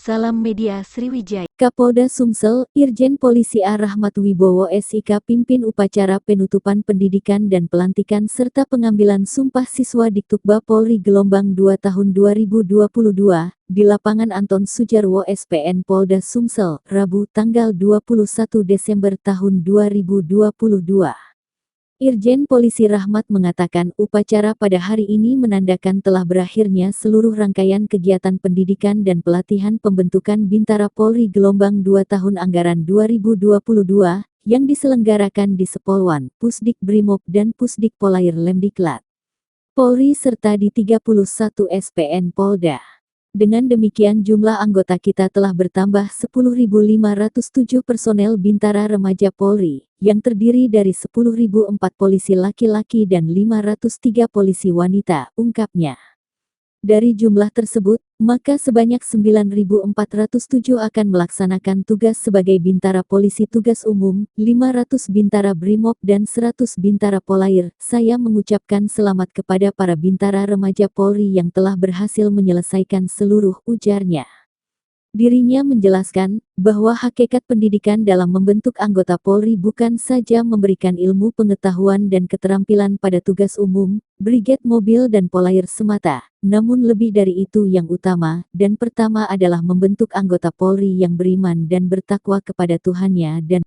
Salam Media Sriwijaya. Kapolda Sumsel, Irjen Polisi A. Rahmat Wibowo SIK pimpin upacara penutupan pendidikan dan pelantikan serta pengambilan sumpah siswa Diktukba Polri gelombang 2 tahun 2022 di lapangan Anton Sujarwo SPN Polda Sumsel, Rabu tanggal 21 Desember tahun 2022. Irjen Polisi Rahmat mengatakan upacara pada hari ini menandakan telah berakhirnya seluruh rangkaian kegiatan pendidikan dan pelatihan pembentukan Bintara Polri gelombang 2 tahun anggaran 2022 yang diselenggarakan di Sepolwan, Pusdik Brimob dan Pusdik Polair Lemdiklat Polri serta di 31 SPN Polda. Dengan demikian jumlah anggota kita telah bertambah 10.507 personel Bintara Remaja Polri, yang terdiri dari 10.004 polisi laki-laki dan 503 polisi wanita, ungkapnya. Dari jumlah tersebut, maka sebanyak 9.407 akan melaksanakan tugas sebagai Bintara Polisi Tugas Umum, 500 Bintara Brimob dan 100 Bintara Polair. Saya mengucapkan selamat kepada para Bintara Remaja Polri yang telah berhasil menyelesaikan seluruh, ujarnya. Dirinya menjelaskan bahwa hakikat pendidikan dalam membentuk anggota Polri bukan saja memberikan ilmu pengetahuan dan keterampilan pada tugas umum, brigade mobil dan polair semata, namun lebih dari itu yang utama dan pertama adalah membentuk anggota Polri yang beriman dan bertakwa kepada Tuhannya dan